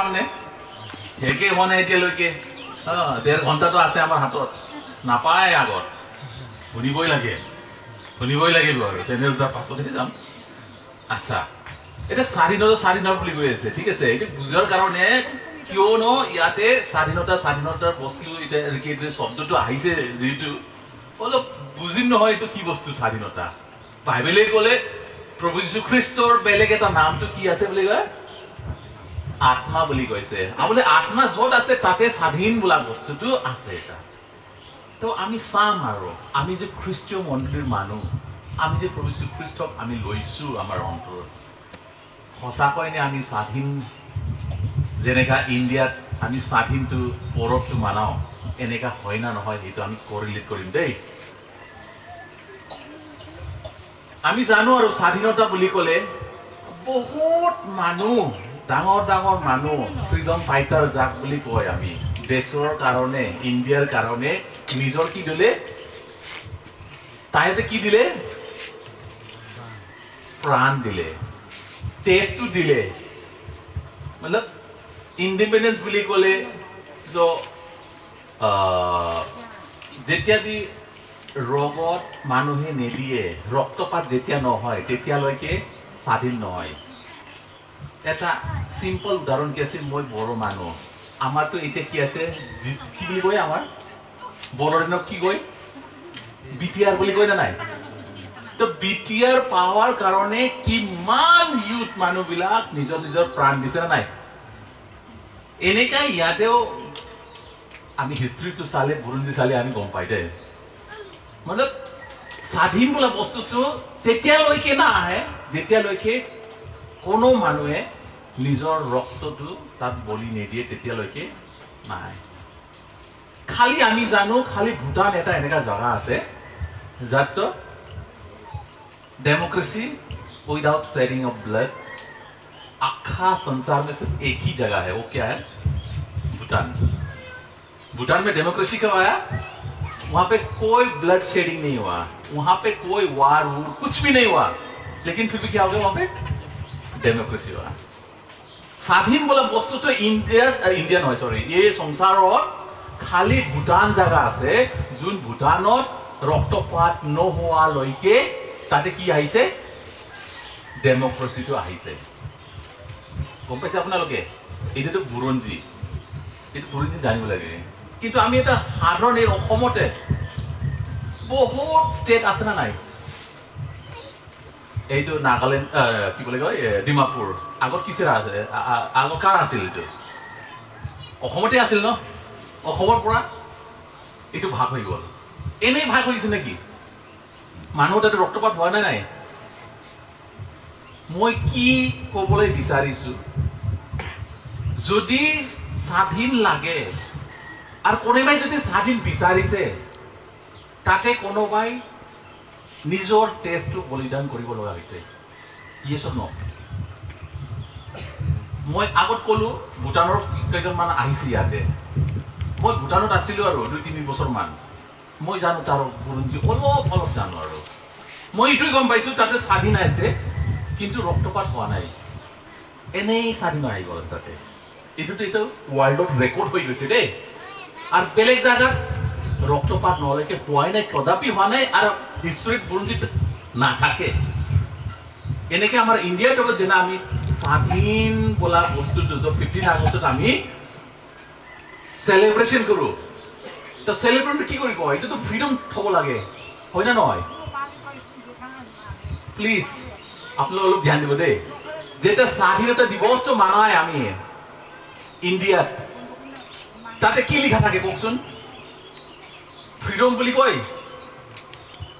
পামনে হেকে হোৱা নাই এতিয়ালৈকে 1.5 ঘণ্টাটো আছে আমাৰ হাতত নাপায় আগত শুনিবই লাগিব আৰু তেনেহ'লে তাৰ পাছতহে যাম আচ্ছা এটা স্বাধীনতা বুলি কৈ আছে ঠিক আছে এইটো বুজাৰ কাৰণে কিয়নো ইয়াতে স্বাধীনতাৰ বস্তু এতিয়া শব্দটো আহিছে যিহেতু অলপ বুজিম নহয় এইটো কি বস্তু স্বাধীনতা বাইবেলে ক'লে প্ৰভু যীশু খ্ৰীষ্টৰ বেলেগ এটা নামটো কি আছে বুলি কয় আত্মা বুলি কৈছে আৰু বোলে আত্মা য'ত আছে তাতে স্বাধীন বোলা বস্তুটো আছে এটা তো আমি চাম আৰু আমি যে খ্ৰীষ্টীয় মন্দিৰৰ মানুহ আমি যে প্ৰভু যীশু খ্ৰীষ্টক আমি লৈছো আমাৰ অন্তৰত সঁচাকৈনে আমি স্বাধীন যেনেকা ইণ্ডিয়াত আমি স্বাধীনটো পৰৱটো মানাও এনেকা হয় না নহয় সেইটো আমি কৰিলেট কৰিম দেই আমি জানো আৰু স্বাধীনতা বুলি ক'লে বহুত মানুহ ডাঙৰ মানুহ ফ্ৰীডম ফাইটাৰ যাক বুলি কয় আমি দেশৰ কাৰণে ইণ্ডিয়াৰ কাৰণে নিজৰ কি দিলে তাইতে কি দিলে প্ৰাণ দিলে তেজটো দিলে মতলব ইণ্ডিপেণ্ডেন্স বুলি ক'লে যেতিয়া ৰোগত মানুহে নিদিয়ে ৰক্তপাত যেতিয়া নহয় তেতিয়ালৈকে স্বাধীন নহয় এটা সিম্পল উদাহৰণ কি আছে মই বড়ো মানুহ আমাৰতো এতিয়া কি আছে কি বুলি কয় আমাৰ বড়ো দিনক কি কয় বিটিআৰ বুলি কয় না নাই তো বিটিআৰ পাৱাৰ কাৰণে কিমান ইউথ মানুহবিলাক নিজৰ প্ৰাণ দিছে না নাই এনেকা ইয়াতেও আমি হিষ্ট্ৰীটো চালে বুৰঞ্জী চালে আমি গম পাই দেই মানে স্বাধীন বোলা বস্তুটো তেতিয়ালৈকে নাহে যেতিয়ালৈকে কোনো মানুহে নিজৰ ৰক্তটো তাত বলি নিদিয়ে তেতিয়ালৈকে নাহে খালি আমি জানো খালি ভূটান এটা এনেকা জায়গা আছে যাত democracy without shedding of blood आखा संसार में सिर्फ एक ही जगह है वो क्या है भूटान में डेमोक्रेसी कब आया वहां पे कोई ब्लड शेडिंग नहीं हुआ वहां पे कोई वार कुछ भी नहीं हुआ लेकिन फिर भी क्या हो गया वहां पे डेमोक्रेसी हुआ स्वाधीन बोला वस्तु तो इंडियन है सॉरी ये संसार खाली भूटान जगह আছে যোন ভূটানত ৰক্তপাত নোহোৱা লৈকে তাতে কি আহিছে ডেমোক্ৰেসিটো আহিছে গম পাইছে আপোনালোকে এইটো বুৰঞ্জী জানিব লাগে কিন্তু আমি এটা সাধাৰণ এই অসমতে বহুত ষ্টেট আছে না নাই এইটো নাগালেণ্ড কি বুলি কয় ডিমাপুৰ আগত কিছে আছে আগত কাৰ আছিল এইটো অসমতে আছিল ন অসমৰ পৰা এইটো ভাগ হৈ গ'ল এনেই ভাগ হৈছে নেকি মানুহ তাতে ৰক্তপাত হোৱা নাই মই কি ক'বলৈ বিচাৰিছো যদি স্বাধীন লাগে আৰু কোনোবাই যদি স্বাধীন বিচাৰিছে তাতে কোনোবাই নিজৰ তেজটো বলিদান কৰিব লগা হৈছে ইয়েছ অৰ নো মই আগত ক'লো ভূটানৰ কেইজনমান আহিছে ইয়াতে মই ভূটানত আছিলো আৰু 2-3 বছৰমান মই জানো তাৰ বুৰঞ্জী অলপ জানো আৰু মই এইটোই গম পাইছো তাতে স্বাধীন আছে কিন্তু ৰক্তপাত হোৱা নাই এনেই স্বাধীন আহি গ'ল তাতে এইটো ৱৰ্ল্ডত ৰেকৰ্ড হৈ গৈছে দেই আৰু বেলেগ জায়গাত ৰক্তপাত নহলৈকে হোৱাই নাই কদাপি হোৱা নাই আৰু হিষ্ট্ৰীত বুৰঞ্জীত নাথাকে এনেকে আমাৰ ইণ্ডিয়াত যেনে আমি স্বাধীন বোলা বস্তুটো 15 আগষ্টত আমি সেলিব্ৰেশন কৰো তো সেলিব্ৰেট কি কৰিব এইটো ফ্ৰীডম থব লাগে হয় না নহয় প্লিজ আপোনালোক অলপ ধ্যান দিব দেই যেটা স্বাধীনতা দিৱসটো মানায় আমি ইণ্ডিয়াত তাতে কি লিখা থাকে কওকচোন ফ্ৰীডম বুলি কয়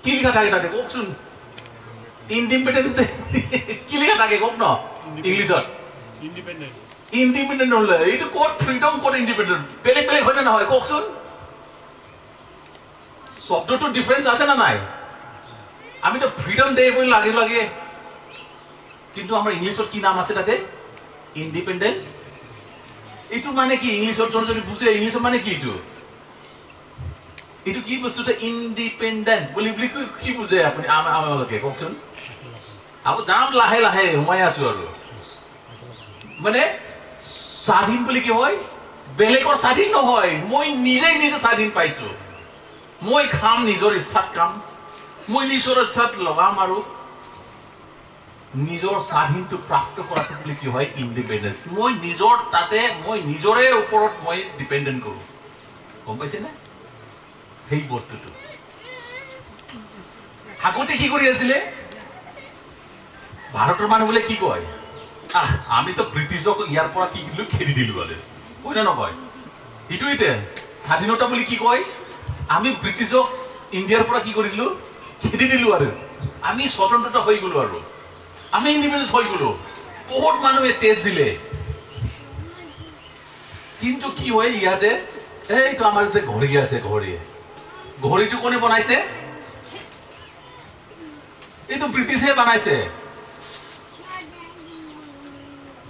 কি লিখা থাকে তাতে কওকচোন ইণ্ডিপেণ্ডেন্স কি লিখা থাকে কওক ন ইংলিছত ইণ্ডিপেণ্ডেন্ট হলে এইটো ক'ত ফ্ৰীডম ক'ত ইণ্ডিপেণ্ডেন্ট বেলেগ হয় না নহয় কওকচোন শব্দটো ডিফারেন্স আছে না নাই আমি তো ফ্রিডম ডে বলে লাগে কিন্তু আমার ইংলিশত কি নাম আছে তাতে ইন্ডিপেন্ডেন্ট এইটো মানে কি ইংলিশত যদি বুঝে ইংলিশ মানে কি এইটো কি বস্তুটা ইন্ডিপেন্ডেন্ট বলি কি বুঝে আপনি আমাকে কওকচোন আবু যাম লাহে সোমাই আছো আৰু মানে স্বাধীন বুলি কি হয়? বেলেগৰ স্বাধীন নহয়, মই নিজে স্বাধীন পাইছো। মই খাম নিজৰ ইচ্ছাত খাম, মই নিজৰ ইচ্ছাত লগাম, আৰু নিজৰ স্বাধীনটো প্ৰাপ্ত কৰাটো বুলি কি হয়? ইণ্ডিপেণ্ডেঞ্চ। মই নিজৰ তাতে মই নিজৰে ওপৰত মই ডিপেণ্ডেণ্ট কৰো। গম পাইছেনে সেই বস্তুটো? আগতে কি কৰি আছিলে ভাৰতৰ মানুহ বোলে? কি কয়, আমিতো ব্ৰিটিছক ইয়াৰ পৰা কি দিলো? খেদি দিলো আৰু, কয় না নকয়? এইটোৱে স্বাধীনতা বুলি কি কয়? আমি ব্ৰিটিছক ইণ্ডিয়াৰ পৰা কি কৰিলো? খেদি দিলো, আৰু আমি স্বতন্ত্ৰতা হৈ গলো, আৰু আমি ইণ্ডিপেণ্ডেন্স হৈ গলো। বহুত মানুহে তেজ দিলে, কিন্তু কি হয় ইয়াতে? এইটো আমাৰ যে ঘড়ী আছে, ঘড়ীটো কোনে বনাইছে? এইটো ব্ৰিটিছে বনাইছে।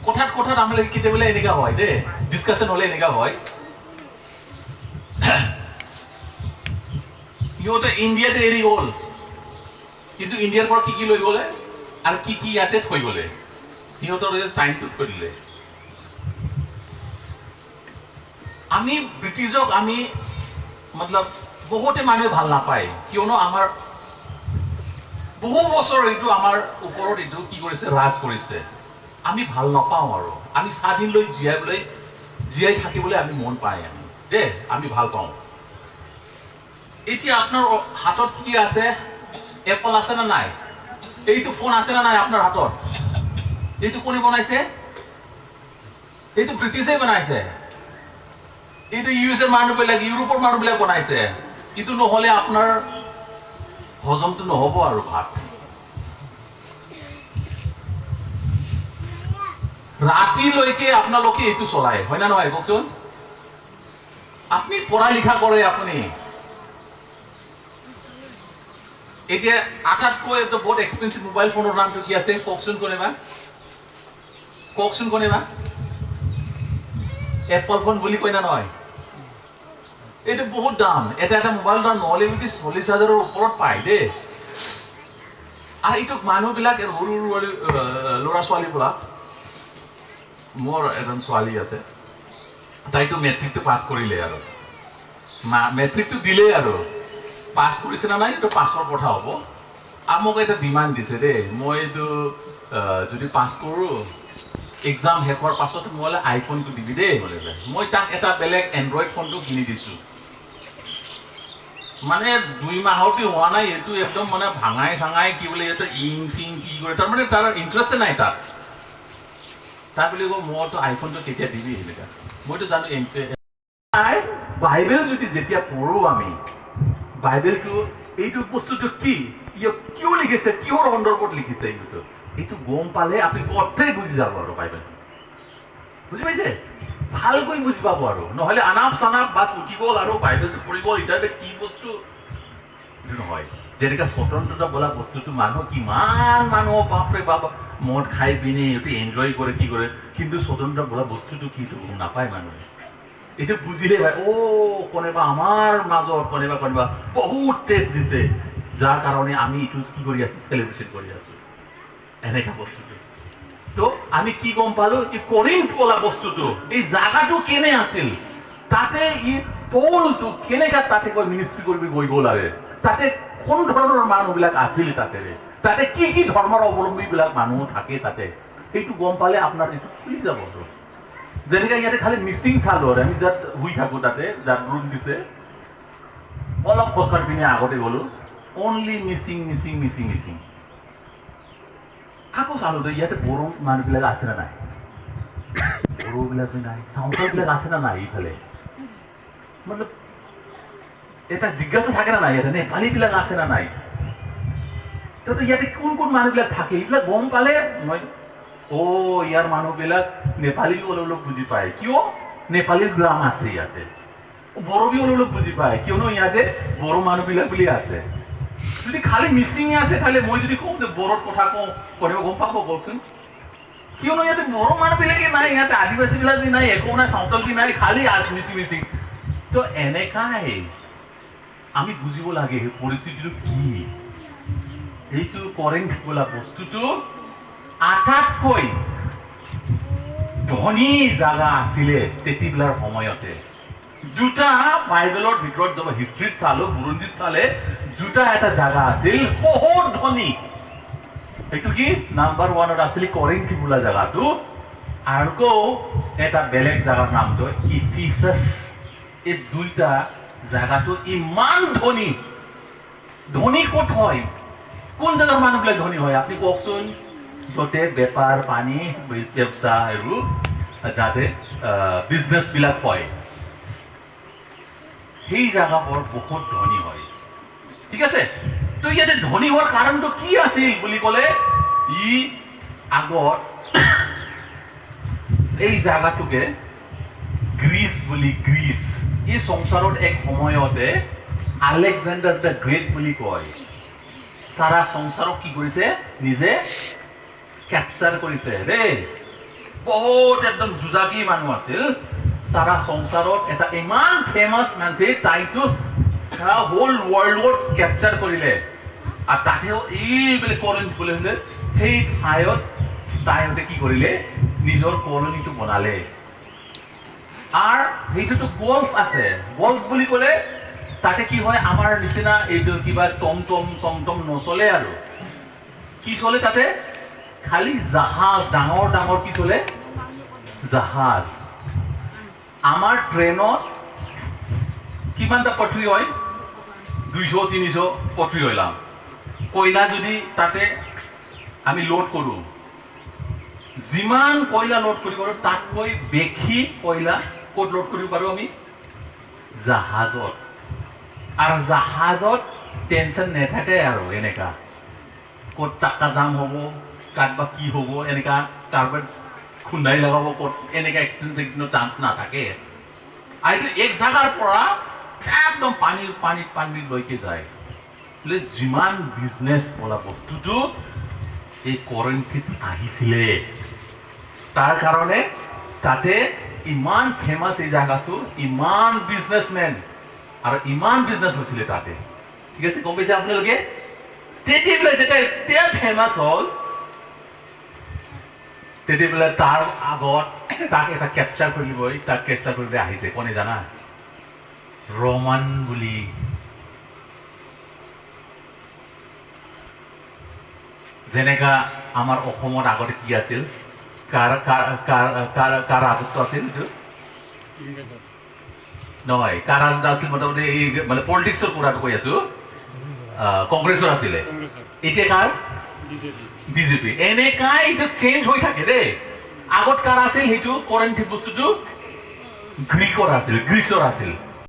কথাত আমাৰ কেতিয়াবা এনেকা হয় দেই, ডিছকাশ্যন হলে এনেকা হয়, সিহঁতে ইণ্ডিয়াতে এৰি গ'ল, কিন্তু ইণ্ডিয়াৰ পৰা কি লৈ গ'লে আৰু কি ইয়াতে থৈ গ'লে? সিহঁতৰ টাইমটো থৈ দিলে। আমি ব্ৰিটিছক আমি মতলব বহুতে মানুহে ভাল নাপায়, কিয়নো আমাৰ বহু বছৰ এইটো আমাৰ ওপৰত এইটো কি কৰিছে? ৰাজ কৰিছে। আমি ভাল নাপাওঁ, আৰু আমি স্বাধীন লৈ জীয়াই থাকিবলৈ আমি মন পাই, আমি ভাল পাওঁ। এতিয়া আপোনাৰ হাতত কি আছে? এপল আছে না নাই? এইটো ফোন আছে না নাই আপোনাৰ হাতত? এইটো কোনে বনাইছে? এইটো ব্ৰিটিছে বনাইছে। এইটো ইউএছৰ মানুহবিলাক, ইউৰোপৰ মানুহবিলাক বনাইছে। এইটো নহলে আপোনাৰ হজমটো নহব, আৰু ভাত ৰাতিলৈকে আপোনালোকে এইটো চলাই, হয় না নহয় কওকচোন? আপুনি পঢ়া লিখা কৰে, আপুনি এতিয়া আটাইতকৈ বহুত এক্সপেঞ্চিভ মোবাইল ফোনৰ নামটো কি আছে? কওকচোন কোনেবা? এপল ফোন বুলি কয় না নহয়? এইটো বহুত দাম। এটা মোবাইলৰ দাম নহলে 40,000ৰ ওপৰত পায় দেই। আৰু এইটো মানুহবিলাক সৰু ল'ৰা ছোৱালীবিলাক, মোৰ এজন ছোৱালী আছে, তাইতো মেট্ৰিকটো পাছ কৰিলে, আৰু মেট্ৰিকটো দিলে, আৰু পাছ কৰিছে না নাই এইটো পাছৰ কথা হ'ব। আৰু মোক এটা ডিমাণ্ড দিছে দেই, মই এইটো যদি পাছ কৰো, এক্সাম শেষ হোৱাৰ পাছত মই আইফোনটো দিবি দেই বোলে। মই তাক এটা বেলেগ এণ্ড্ৰইড ফোনটো কিনি দিছো। মানে 2 মাহতে হোৱা নাই, এইটো একদম মানে ভাঙাই কি বোলে, এইটো চিং কি কৰে, তাৰমানে তাৰ ইণ্টাৰেষ্টে নাই তাত। তাই বুলি কওঁ, মইতো আইফোনটো কেতিয়া দিবি? সেনেকা মইতো জানো। বাইবেল যদি যেতিয়া পঢ়ো আমি, বাইবেলটো এইটো বস্তুটো কি, কিয় লিখিছে, কিহৰ সন্দৰ্ভত লিখিছে, এইটো গম পালে আপুনি অৰ্থই বুজি যাব, আৰু বাইবেল বুজি পাইছে? ভালকৈ বুজি পাব, আৰু নহলে আনাপ চানাপ বাছ উঠি গ'ল, আৰু বাইবেলটো পঢ়িব, এতিয়া কি বস্তু নহয়। যেনেকা স্বতন্ত্ৰতা বোলা বস্তুটো কিমান মানুহ বাপৰে বাপ মদ খাই পিনে এইটো এনজয় কৰে, কি কৰে, কিন্তু স্বতন্ত্ৰতা বোলা বস্তুটো কি গম নাপায় মানুহে। এইটো বুজিলে ভাই, কোনোবা আমাৰ মাজত কোনোবা বহুত টেষ্ট দিছে, যাৰ কাৰণে আমি এইটো কি কৰি আছো? চেলিব্ৰেশ্যন কৰি আছো, এনেকা বস্তুটো। তো আমি কি গম পালো? কৰিন্থ বোলা বস্তুটো, এই জাগাটো কেনে আছিল, তাতে পৌলটো কেনেকা তাতে গৈ মিনিষ্ট্ৰি কৰিব গৈ গ'ল, আৰু তাতে কোন ধৰণৰ মানুহবিলাক আছিল, তাতে কি ধৰ্মৰ অৱলম্বী বিলাক মানুহ থাকে, তাতে সেইটো গম পালে আপোনাৰ এইটো খুলি যাব। যেনেকে ইয়াতে খালি মিচিং চালো, আৰু আমি যাত শুই থাকো, তাতে যাত ৰুম দিছে, অলপ খোজকাঢ়ি পিনে আগতে গলো, অনলি মিচিং। আকৌ চালো ইয়াতে বড়ো মানুহবিলাক আছে না নাই? বড়োবিলাক নাই, চাওতালবিলাক আছে না নাই? ইফালে মতলব এটা জিজ্ঞাসা থাকে না নাই? ইয়াতে নেপালী বিলাক আছে না নাই? তো ইয়াতে কোন মানুহবিলাক থাকে, এইবিলাক গম পালে মই ইয়াৰ মানুহবিলাক নেপালীও অলপ বুজি পায়, কিয় নেপালীৰ গ্ৰাম আছে ইয়াতে। বড়োবিও অলপ বুজি পায়, কিয়নো ইয়াতে বড়ো মানুহবিলাক বুলি আছে। যদি খালি মিচিঙে আছে, তাহলে মই যদি কওঁ যে বড়োৰ কথা কওঁ, গম পাব কওকচোন? কিয়নো ইয়াতে বড়ো মানুহবিলাকে নাই, ইয়াতে আদিবাসী বিলাক নাই, একো নাই, চাওতালী নাই, খালি মিচিং। তো এনেকাই আমি বুজিব লাগে পৰিস্থিতিটো কি। এইটো কৰিন্থ বোলা বস্তুটো আটাইতকৈ ধনী জাগা আছিলে তেতিয়াৰ সময়তে দুটা বাইবেলৰ ভিতৰত যাব হিষ্ট্ৰীত চালো বুৰঞ্জীত চালে দুটা এটা জাগা আছিল বহুত ধনী এইটো কি নাম্বাৰ 1ত আছিল কৰিন্থ বোলা জাগাটো আৰু এটা বেলেগ জাগাৰ নামটো ইফিছাছ এই দুইটা জাগাটো ইমান ধনী ধনী ক'ত হয় কোন জাগাৰ মানুহবিলাক ধনী হয় আপুনি কওকচোন য'তে বেপাৰ পানী ব্যৱসায় আৰু যাতে বিজনেছ বিলাক হয় সেই জাগাবোৰ বহুত ধনী হয় ঠিক আছে তো ইয়াতে ধনী হোৱাৰ কাৰণটো কি আছিল বুলি ক'লে ই আগত এই জাগাটোকে গ্ৰীচ বুলি গ্ৰীচ এই সংসাৰত এক সময়তে আলেকজেণ্ডাৰ দ্য গ্ৰেট বুলি কয় সাৰা সংসাৰক কি কৰিছে নিজে ক্যাপচাৰ কৰিছে দেই বহুত একদম জুজাকি মানুহ আছিল সাৰা সংসাৰত এটা ইমান ফেমাস মানুহ তাইতো সাৰা হোল ওয়াৰ্ল্ডত ক্যাপচাৰ কৰিলে আৰু তাতেও এই বুলি কৰিন্থ বুলি হলে সেই ঠাইত তাইহঁতে কি কৰিলে নিজৰ কলনীটো বনালে আৰু সেইটোতো গল্ফ আছে গল্ফ বুলি ক'লে তাতে কি হয় আমাৰ নিচিনা এইটো কিবা টমটম সমটম নচলে আৰু কি চলে তাতে খালি জাহাজ ডাঙৰ ডাঙৰ কি চলে জাহাজ আমাৰ ট্ৰেইনত কিমানটা পটৰি হয় 200-300 পটৰি হইলাম কয়লা যদি তাতে আমি লোড কৰো যিমান কয়লা লোড কৰি কৰো তাতকৈ বেছি কয়লা ক'ত লোড কৰিব পাৰো আমি জাহাজত আৰু জাহাজত টেনশন নাথাকে আৰু এনেকা ক'ত চাক্কা জাম হ'ব কাটবা কি হ'ব এনেকা কাৰ্বন খুন্দাই লগাব ক'ত এনেকা এক্সিডেন্টৰ চান্স নাথাকে আৰু এক জাগাৰ পৰা একদম পানীৰ লৈকে যায় বোলে যিমান বিজনেছ বোলা বস্তুটো এই কৰিন্থত আহিছিলে তাৰ কাৰণে তাতে ইমান ফেমাস এই জায়গাটো ইমান বিজনেসম্যান আর ইমান বিজনেস হয়েছিল তাতে ঠিক আছে গম পাইছে আপোনালোকে তেতিয়াবিলাক যেটা এতিয়া ফেমাস হল তেতিয়াবিলাক তাৰ আগত তাক এটা ক্যাপচাৰ কৰিবই তাক ক্যাপচাৰ কৰি আহিছে কোনে জানা ৰমান বুলি যেনেকা আমাৰ অসমত আগতে কি আছিল কাৰ ৰাজত্ব আছিল নহয় কাৰ ৰাজত্ব আছিল মোটামুটি এই মানে পলিটিক্সৰ কথাটো কৈ আছো কংগ্ৰেছৰ আছিলে এতিয়া কাৰ বিজেপি এনেকাই এইটো চেঞ্জ হৈ থাকে দেই আগত কাৰ আছিল সেইটো কৰিন্থ বস্তুটো গ্ৰীকৰ আছিল গ্ৰীচৰ আছিল